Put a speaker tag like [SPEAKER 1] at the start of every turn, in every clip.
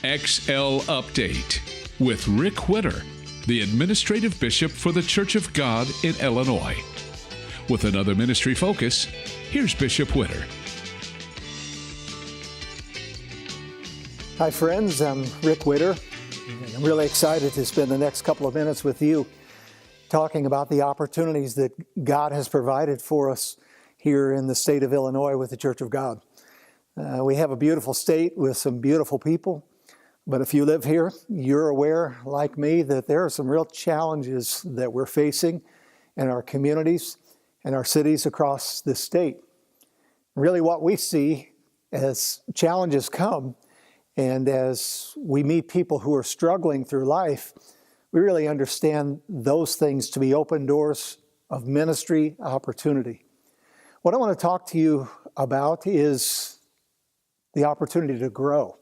[SPEAKER 1] XL Update with Rick Witter, the Administrative Bishop for the Church of God in Illinois. With another ministry focus, here's Bishop Witter.
[SPEAKER 2] Hi friends, I'm Rick Witter, and I'm really excited to spend the next couple of minutes with you talking about the opportunities that God has provided for us here in the state of Illinois with the Church of God. We have a beautiful state with some beautiful people, but if you live here, you're aware, like me, that there are some real challenges that we're facing in our communities and our cities across this state. Really what we see as challenges come, and as we meet people who are struggling through life, we really understand those things to be open doors of ministry opportunity. What I want to talk to you about is the opportunity to grow,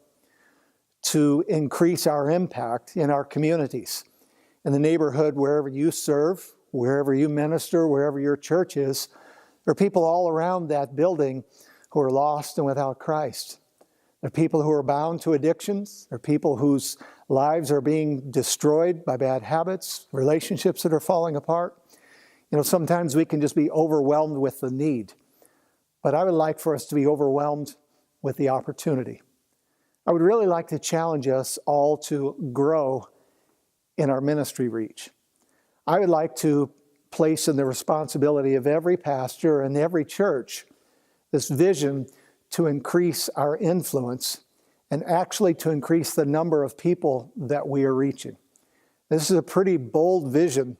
[SPEAKER 2] to increase our impact in our communities, in the neighborhood, wherever you serve, wherever you minister, wherever your church is. There are people all around that building who are lost and without Christ. There are people who are bound to addictions. There are people whose lives are being destroyed by bad habits, relationships that are falling apart. You know, sometimes we can just be overwhelmed with the need. But I would like for us to be overwhelmed with the opportunity. I would really like to challenge us all to grow in our ministry reach. I would like to place in the responsibility of every pastor and every church this vision to increase our influence and actually to increase the number of people that we are reaching. This is a pretty bold vision,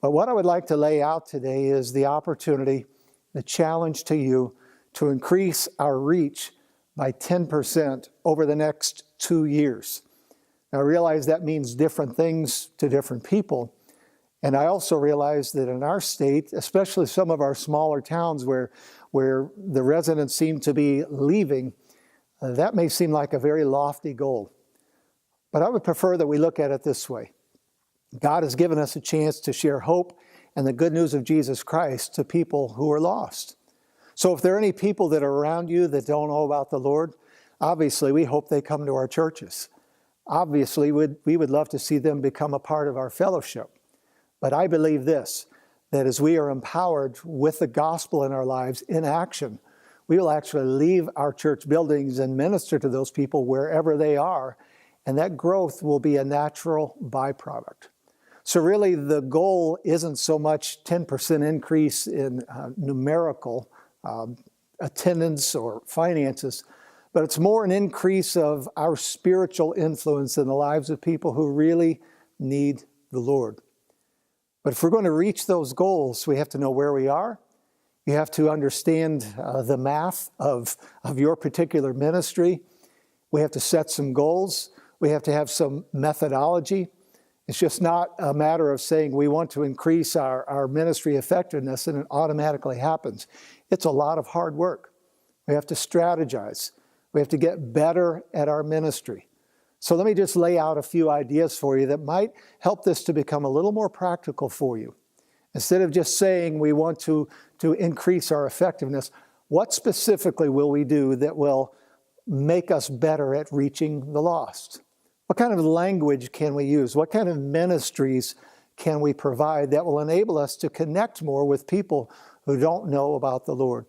[SPEAKER 2] but what I would like to lay out today is the opportunity, the challenge to you to increase our reach by 10% over the next 2 years. Now, I realize that means different things to different people. And I also realize that in our state, especially some of our smaller towns where the residents seem to be leaving, that may seem like a very lofty goal. But I would prefer that we look at it this way. God has given us a chance to share hope and the good news of Jesus Christ to people who are lost. So if there are any people that are around you that don't know about the Lord, obviously we hope they come to our churches. Obviously we would love to see them become a part of our fellowship. But I believe this, that as we are empowered with the gospel in our lives in action, we will actually leave our church buildings and minister to those people wherever they are, and that growth will be a natural byproduct. So really the goal isn't so much 10% increase in numerical attendance or finances, but it's more an increase of our spiritual influence in the lives of people who really need the Lord. But if we're going to reach those goals, we have to know where we are. You have to understand the math of your particular ministry. We have to set some goals. We have to have some methodology. It's just not a matter of saying we want to increase our ministry effectiveness and it automatically happens. It's a lot of hard work. We have to strategize. We have to get better at our ministry. So let me just lay out a few ideas for you that might help this to become a little more practical for you. Instead of just saying we want to increase our effectiveness, what specifically will we do that will make us better at reaching the lost? What kind of language can we use? What kind of ministries can we provide that will enable us to connect more with people who don't know about the Lord?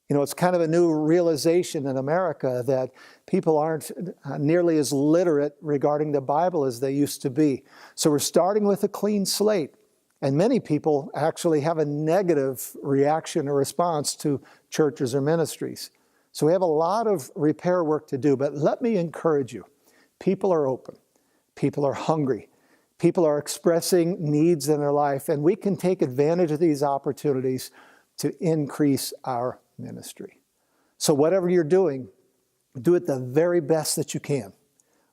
[SPEAKER 2] You know, it's kind of a new realization in America that people aren't nearly as literate regarding the Bible as they used to be. So we're starting with a clean slate. And many people actually have a negative reaction or response to churches or ministries. So we have a lot of repair work to do. But let me encourage you. People are open. People are hungry. People are expressing needs in their life. And we can take advantage of these opportunities to increase our ministry. So whatever you're doing, do it the very best that you can.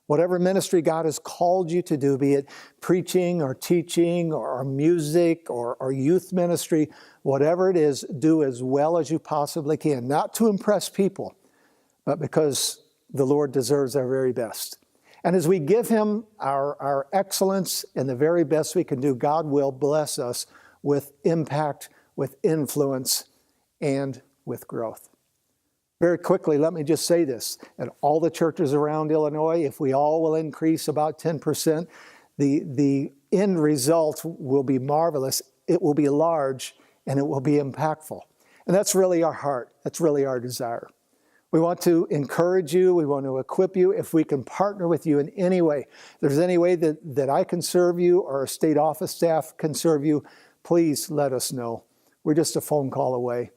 [SPEAKER 2] Whatever ministry God has called you to do, be it preaching or teaching or music or youth ministry, whatever it is, do as well as you possibly can. Not to impress people, but because the Lord deserves our very best. And as we give Him our excellence and the very best we can do, God will bless us with impact, with influence, and with growth. Very quickly, let me just say this. At all the churches around Illinois, if we all will increase about 10%, the end result will be marvelous. It will be large, and it will be impactful. And that's really our heart. That's really our desire. We want to encourage you. We want to equip you. If we can partner with you in any way, if there's any way that I can serve you or our state office staff can serve you, please let us know. We're just a phone call away.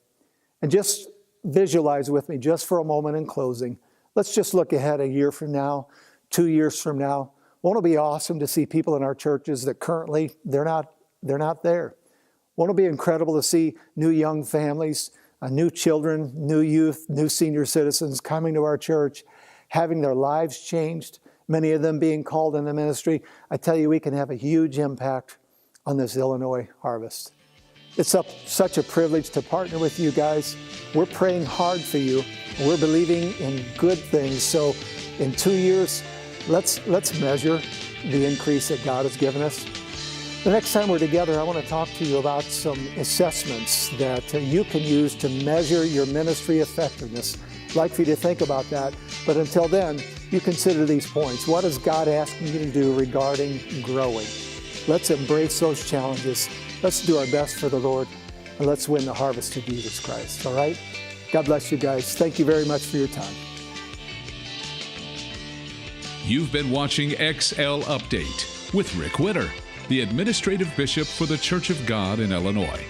[SPEAKER 2] And just visualize with me just for a moment in closing. Let's just look ahead a year from now, 2 years from now. Won't it be awesome to see people in our churches that currently they're not there? Won't it be incredible to see new young families, new children, new youth, new senior citizens coming to our church, having their lives changed, many of them being called into ministry? I tell you, we can have a huge impact on this Illinois harvest. It's such a privilege to partner with you guys. We're praying hard for you. We're believing in good things. So in 2 years, let's measure the increase that God has given us. The next time we're together, I want to talk to you about some assessments that you can use to measure your ministry effectiveness. I'd like for you to think about that. But until then, you consider these points. What is God asking you to do regarding growing? Let's embrace those challenges. Let's do our best for the Lord, and let's win the harvest of Jesus Christ, all right? God bless you guys. Thank you very much for your time.
[SPEAKER 1] You've been watching XL Update with Rick Witter, the Administrative Bishop for the Church of God in Illinois.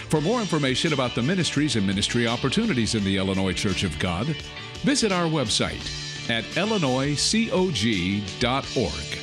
[SPEAKER 1] For more information about the ministries and ministry opportunities in the Illinois Church of God, visit our website at illinoiscog.org.